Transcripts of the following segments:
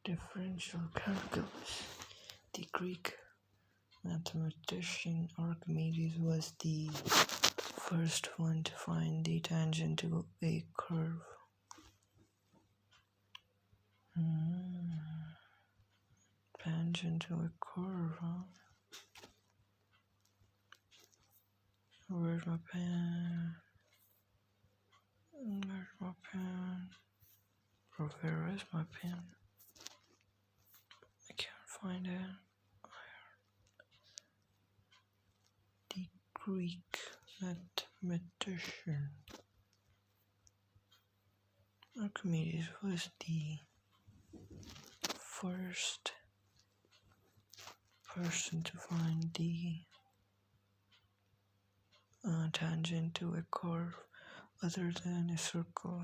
Differential calculus. The Greek mathematician Archimedes was the first one to find the tangent to a curve. Tangent to a curve, huh? Where's my pen? Where's my pen? Bro, where is my pen? I can't find it. The Greek mathematician Archimedes was the first person to find the tangent to a curve other than a circle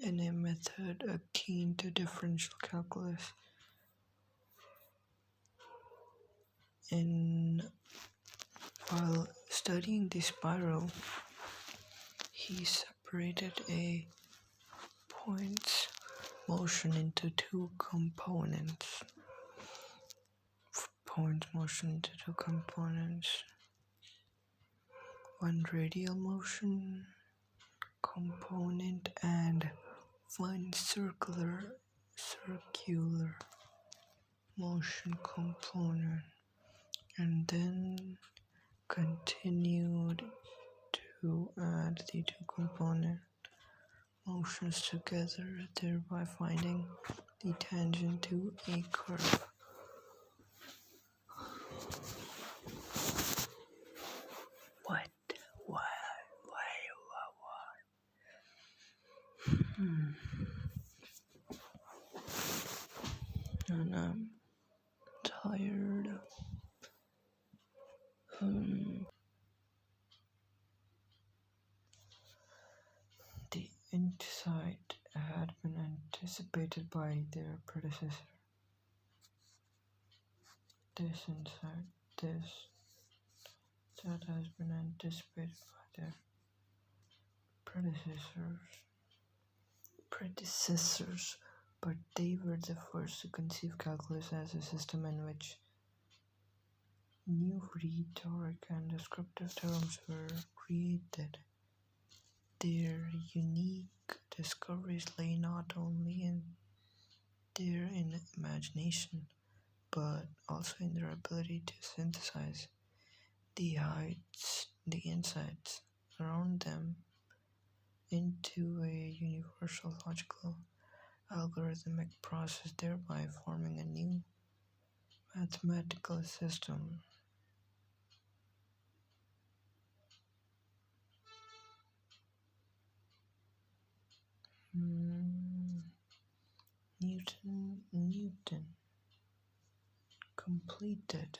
in a method akin to differential calculus. While studying the spiral, he separated a point's motion into two components. One radial motion component and one circular motion component, and then continued to add the two component motions together, thereby finding the tangent to a curve. What? And I'm tired. The insight had been anticipated by their predecessor. This that has been anticipated by their predecessors, but they were the first to conceive calculus as a system in which new rhetoric and descriptive terms were created. Their unique discoveries lay not only in their imagination, but also in their ability to synthesize the insights around them into a universal logical algorithmic process, thereby forming a new mathematical system. Newton completed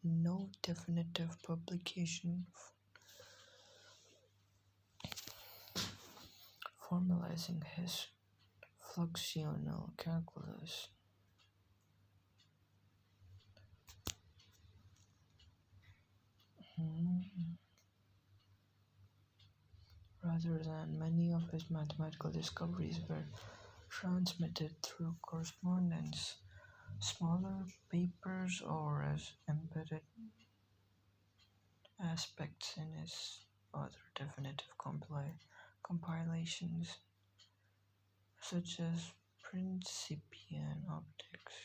no definitive publication formalizing his fluxional calculus. Rather than many of his mathematical discoveries were transmitted through correspondence, smaller papers, or as embedded aspects in his other definitive compilations, such as Principium Optics.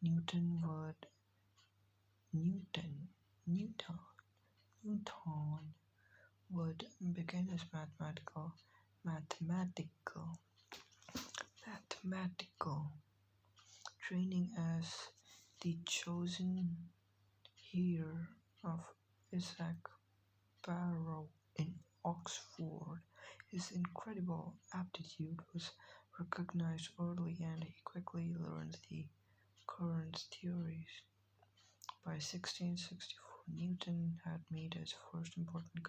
Newton would begin his mathematical training as the chosen heir of Isaac Barrow in Oxford. His incredible aptitude was recognized early and he quickly learned the current theories. By 1664, Newton had made his first important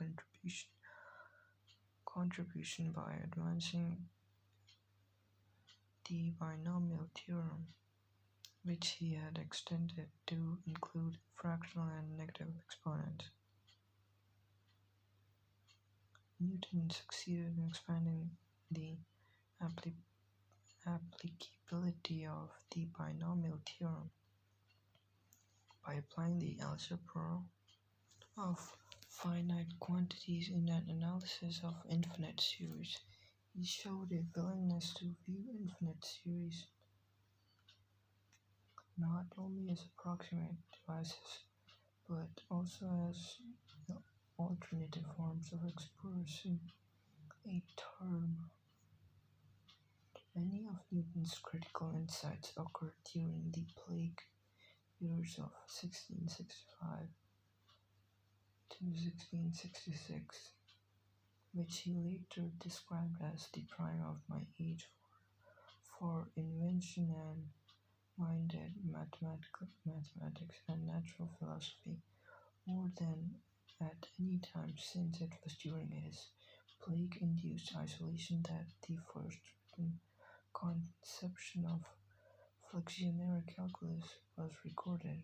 contribution by advancing the binomial theorem, which he had extended to include fractional and negative exponents. Newton succeeded in expanding the applicability of the binomial theorem by applying the algebra of finite quantities in an analysis of infinite series. He showed a willingness to view infinite series not only as approximate devices, but also as alternative forms of expressing a term. Many of Newton's critical insights occurred during the plague years of 1665 to 1666, which he later described as the prime of my age for invention and minded mathematics and natural philosophy more than at any time since. It was during his plague-induced isolation that the first written conception of flexionary calculus was recorded.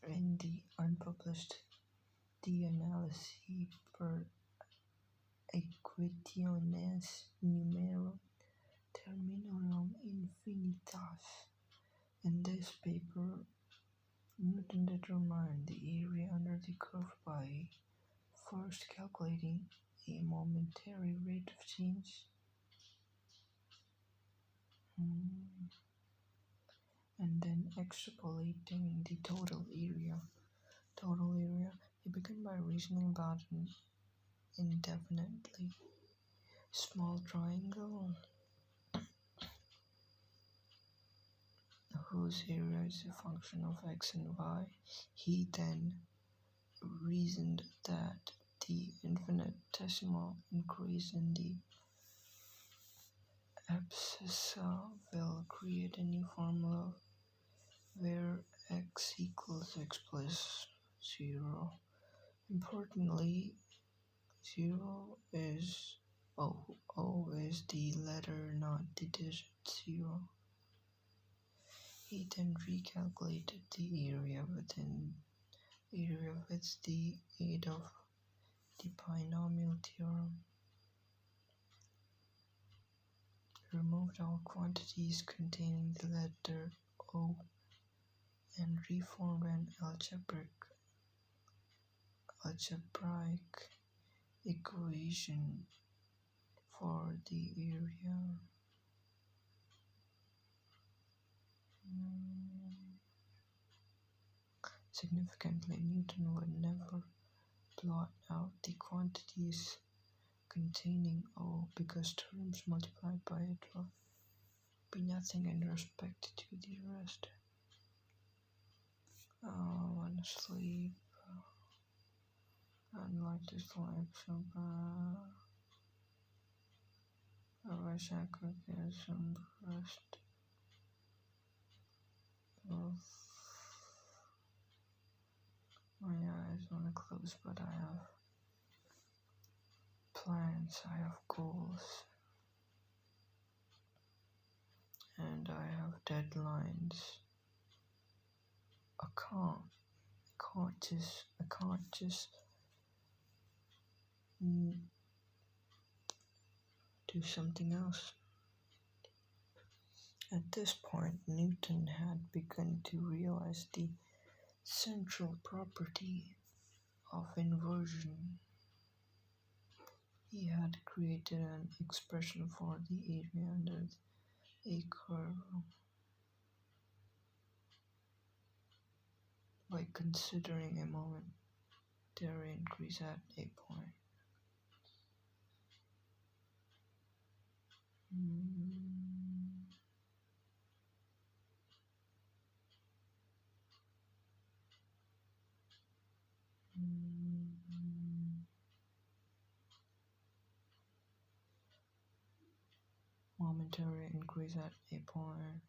In the unpublished De Analysi per Equationes Numero Terminorum Infinitas. In this paper, Newton determined the area under the curve by first calculating a momentary rate of change and then extrapolating the total area. He began by reasoning about an indefinitely small triangle whose area is a function of x and y. He then reasoned that the infinitesimal increase in the abscissa will create a new formula where x equals x plus 0. Importantly, 0 is O is the letter, not the digit 0. He then recalculated the area with the aid of the binomial theorem. Removed all quantities containing the letter O and reformed an algebraic equation for the area. Significantly, Newton would never plot out the quantities containing O because terms multiplied by it will be nothing in respect to the rest. I want to sleep. I'd like to sleep so bad. I wish I could get some rest. My eyes want to close, but I have plans, I have goals, and I have deadlines. I can't just do something else. At this point, Newton had begun to realize the central property of inversion. He had created an expression for the area under a curve by considering a momentary increase at a point. momentary increase at a point.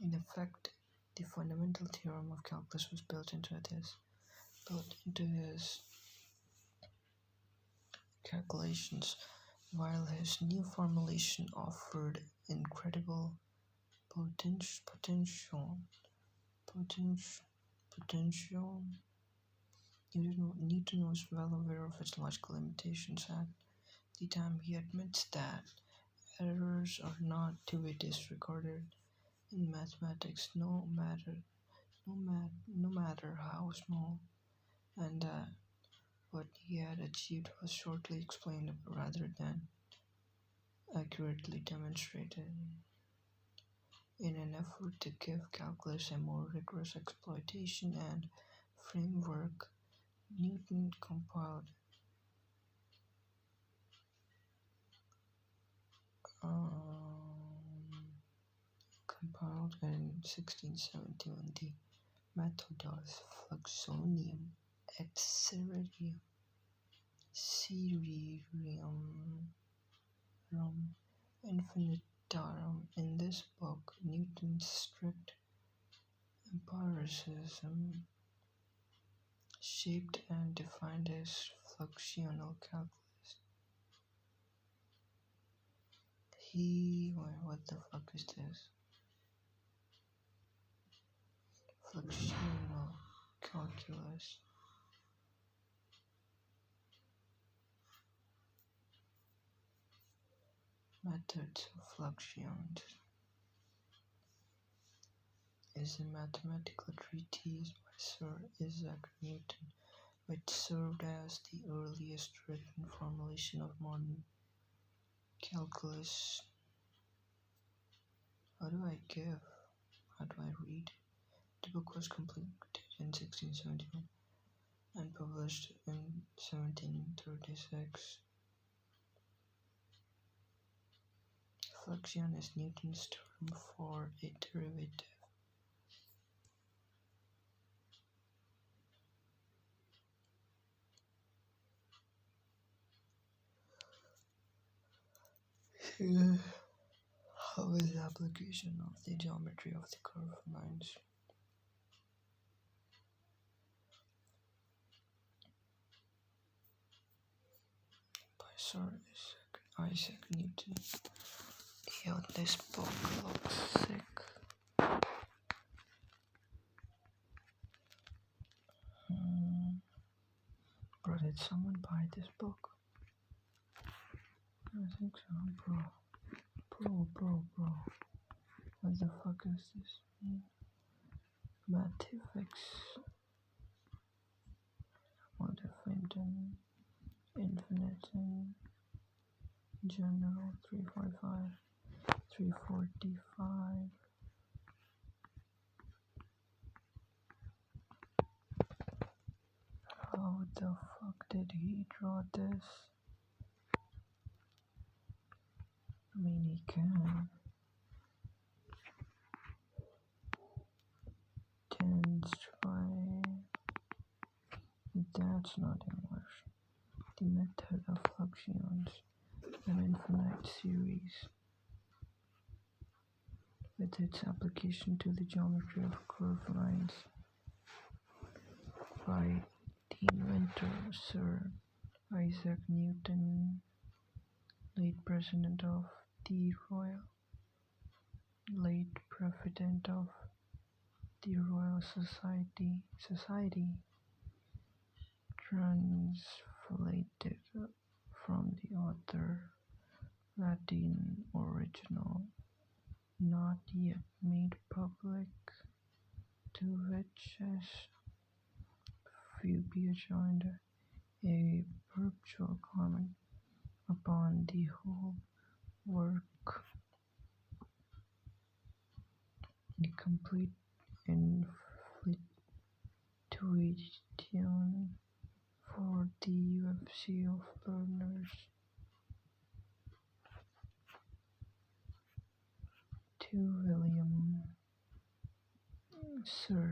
In effect, the fundamental theorem of calculus was built into his calculations, while his new formulation offered incredible potential. Newton was well aware of its logical limitations. At the time, he admits that errors are not to be disregarded in mathematics, no matter how small, and that what he had achieved was shortly explained rather than accurately demonstrated. In an effort to give calculus a more rigorous exploitation and framework, Newton compiled in 1671 the Methodos Fluxonium et Serium Infinitarum. In this book, Newton's strict empiricism shaped and defined his fluxional calculus. What the fuck is this? Fluxional calculus. Methods of fluxions is a mathematical treatise by Sir Isaac Newton, which served as the earliest written formulation of modern calculus. How do I read? The book was completed in 1671 and published in 1736. Fluxion is Newton's term for a derivative. How is the application of the geometry of the curved lines? By Sir Isaac Newton. Yo, this book looks sick. Bro, did someone buy this book? I think so, bro. What the fuck is this? Mathematics. Modified infinite in general 345, 345. How the fuck did he draw this? I mean, he can. Tens try. That's not English. The method of fluxions, an infinite series, with its application to the geometry of curved lines, by the inventor Sir Isaac Newton, late President of the Royal Society, translated from the author Latin original, not yet made public, to which as Phoebe joined a virtual comment upon the whole work. The complete inflation for the UFC of learners. To William, Sir,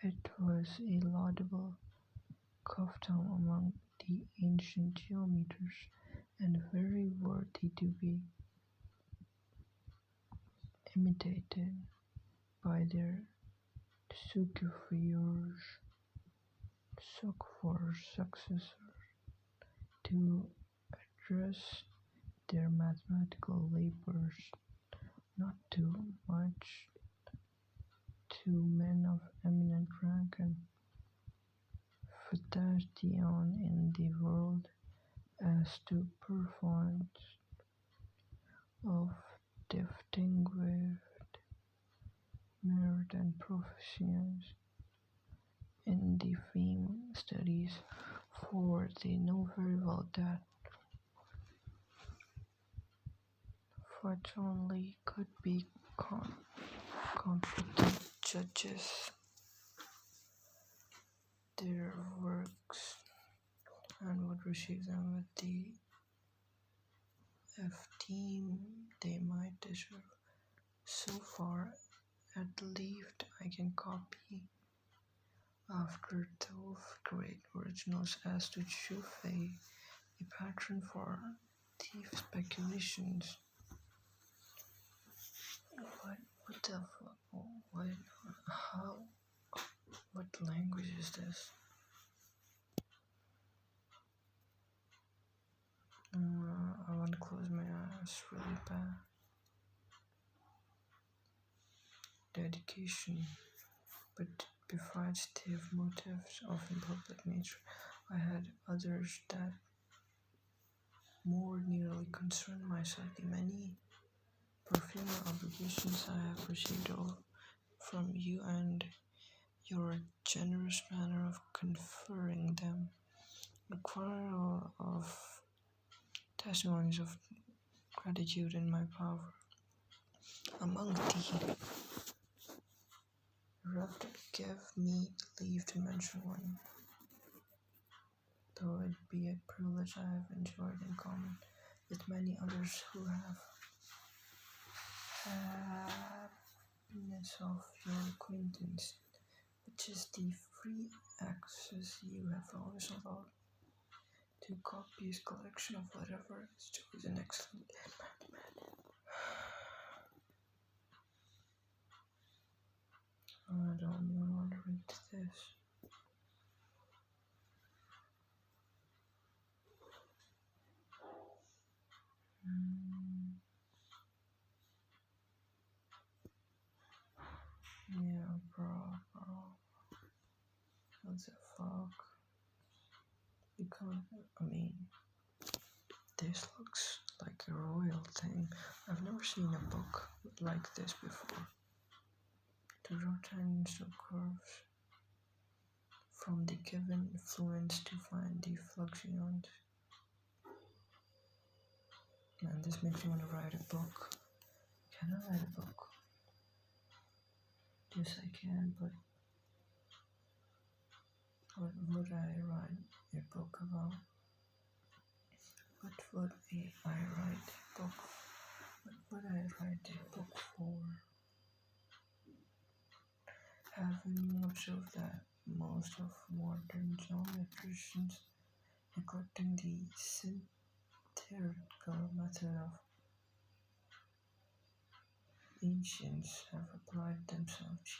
it was a laudable custom among the ancient geometers and very worthy to be imitated by their successors to address their mathematical labors, not too much to men of eminent rank and Phaeton in the world as to performance of distinguished merit and proficiency in the fame studies, for they know very well that Fudge only could be competent judges their works and would receive them with the esteem they might deserve. So far, at least, I can copy after those great originals as to Chufei, a patron for thief speculations. What the fuck? What? How? What language is this? I want to close my eyes really bad. Dedication, but besides thief motives of public nature, I had others that more nearly concern myself. The many perfumer obligations I have received from you and your generous manner of conferring them require all of testimonies of gratitude in my power. Among the rest, give me leave to mention one, though it be a privilege I have enjoyed in common with many others who have happiness of your acquaintance, which is the free access you have always allowed to copious collection of whatever is chosen excellent. I don't even want to read this. Yeah, bro. What the fuck? Because, this looks like a royal thing. I've never seen a book like this before. To rotate the curves from the given fluence to find the fluxions. Man, this makes me want to write a book. Can I write a book? Yes, I can, but what would I write a book about? What would I write a book? What would I write a book for? Having observed that most of modern geometricians, neglecting the syntheoretical method of ancients, have applied themselves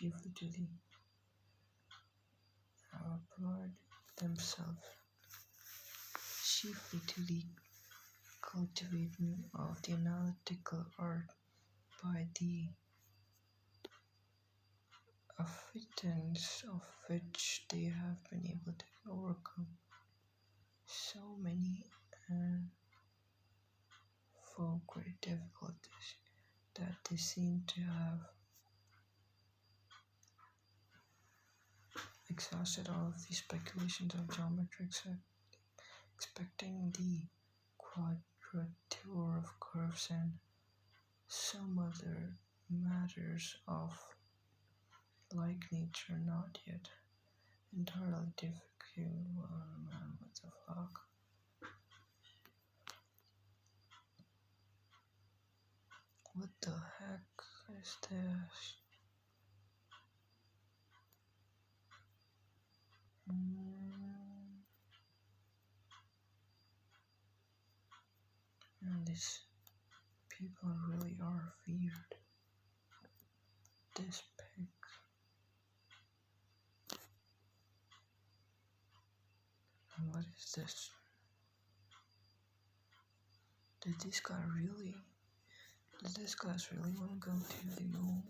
chiefly to the cultivating of the analytical art, by the affidence of which they have been able to overcome so many and for great difficulties that they seem to have exhausted all of the speculations of geometrics, expecting the quadrature of curves and some other matters of like nature not yet entirely difficult. Man, what the fuck? What the heck is this? these people really are weird. This pig. And what is this? Did this guy really want to go to the moon?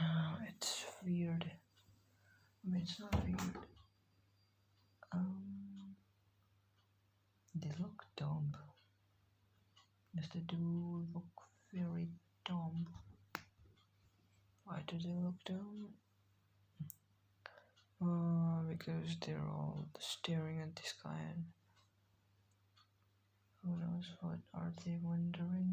No, it's weird. I mean, it's not weird. They look dumb. Yes, they do look very dumb. Why do they look dumb? Because they're all staring at the sky and who knows what are they wondering?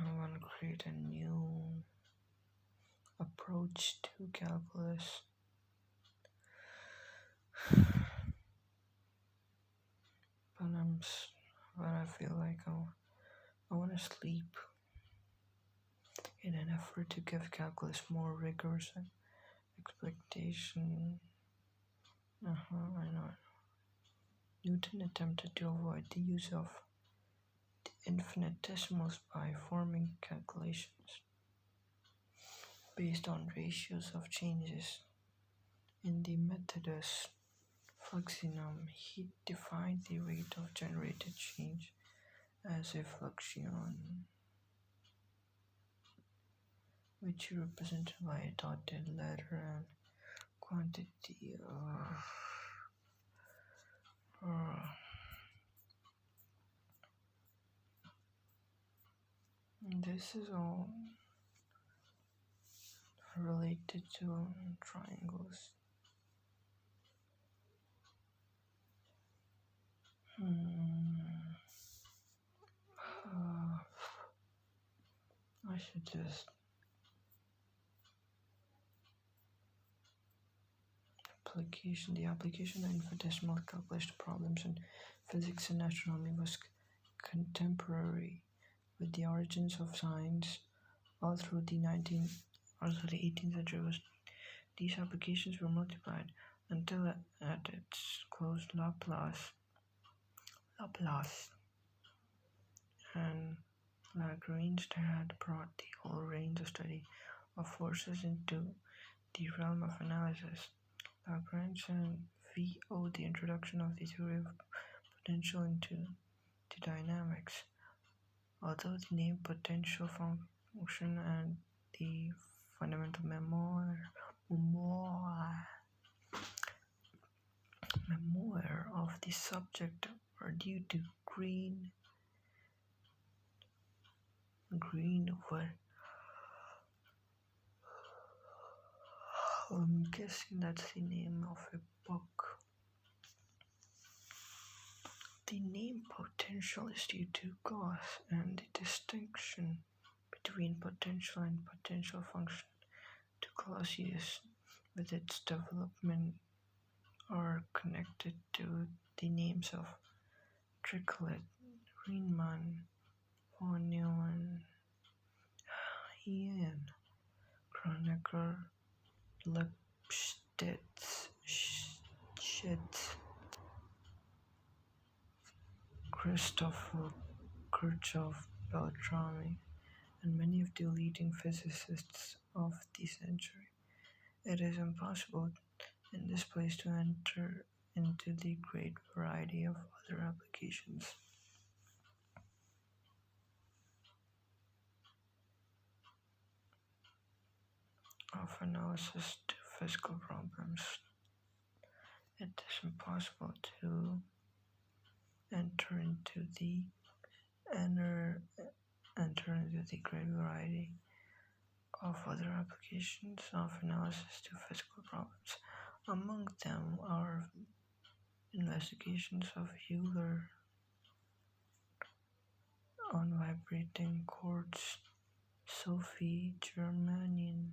I want to create a new approach to calculus. But I feel like I want to sleep in an effort to give calculus more rigorous expectation. I know. Newton attempted to avoid the use of the infinitesimals by forming calculations based on ratios of changes. In the Methodus Fluxion, he defined the rate of generated change as a fluxion, which he represented by a dotted letter and quantity. This is all related to triangles. I should just the application of infinitesimal calculus to problems in physics and astronomy was contemporary with the origins of science all through the 18th century. These applications were multiplied until at its close Laplace and Lagrange had brought the whole range of study of forces into the realm of analysis. Lagrange and V owed the introduction of the theory of potential into the dynamics. Although the name potential function and the fundamental memoir of the subject are due to Greenwood. I'm guessing that's the name of a book. The name potential is due to Gauss, and the distinction between potential and potential function to Clausius with its development are connected to the names of Dirichlet, Riemann, von Neumann, Hahn, Kronecker, Lipschitz, Christoffel, Kirchhoff, Beltrami, and many of the leading physicists of the century. It is impossible in this place to enter into the great variety of other applications of analysis to physical problems. It is impossible to enter into the great variety of other applications of analysis to physical problems. Among them are investigations of Euler on vibrating quartz, Sophie Germanian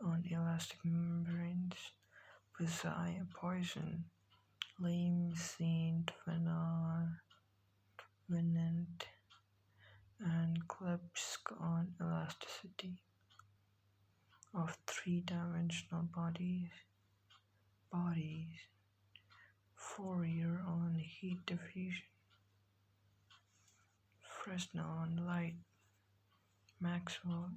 on elastic membranes, Poisson, Lame, Saint Venant, and Klebsch-on elasticity of three-dimensional bodies, Fourier on heat diffusion, Fresnel on light, Maxwell,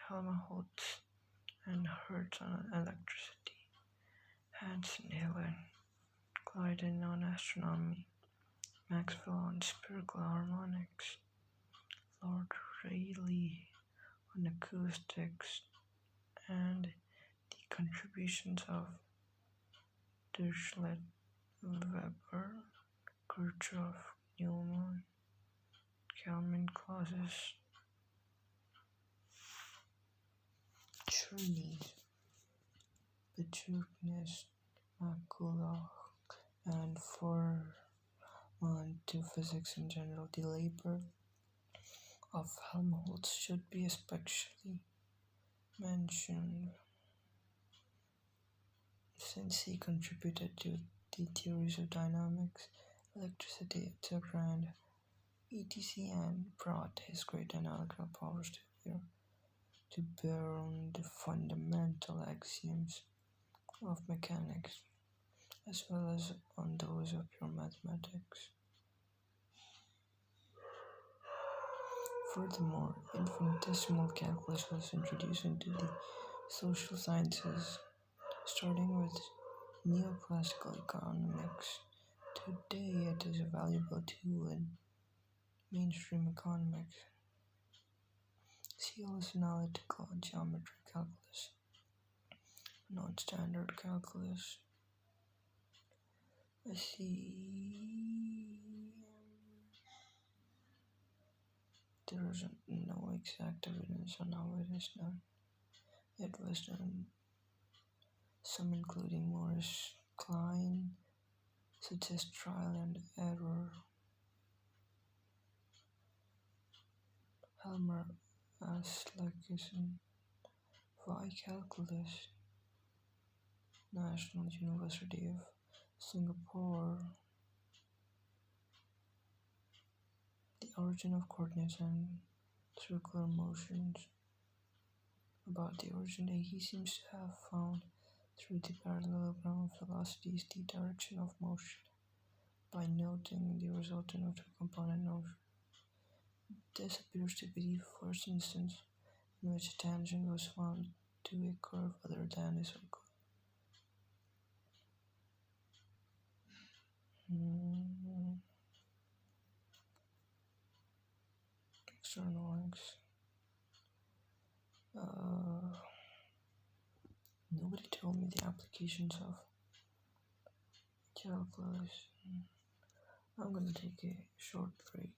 Helmholtz, and Hertz on electricity, Hansen-Hill and Glyden on astronomy, Maxwell on spherical harmonics, Lord Rayleigh on acoustics, and the contributions of Dirichlet, Weber, Kirchhoff, Newman, Kalman, Clausius, Cherny, Bajuknes, McCulloch, and Forman to physics in general. The labor of Helmholtz should be especially mentioned since he contributed to the theories of dynamics, electricity, etc. and etc. and brought his great analytical powers to bear on the fundamental axioms of mechanics, as well as on those of pure mathematics. Furthermore, infinitesimal calculus was introduced into the social sciences, starting with neoclassical economics. Today it is a valuable tool in mainstream economics. See also analytical geometry calculus, non-standard calculus. There is no exact evidence on how it is done. It was done, some including Morris Klein, suggest trial and error. Helmer Aslakisen, Y Calculus, National University of Singapore. The origin of coordinates and circular motions. About the origin, he seems to have found through the parallelogram of velocities the direction of motion by noting the resultant of two-component notion. This appears to be the first instance in which a tangent was found to a curve other than a circle. External links. Nobody told me the applications of calculus. I'm going to take a short break.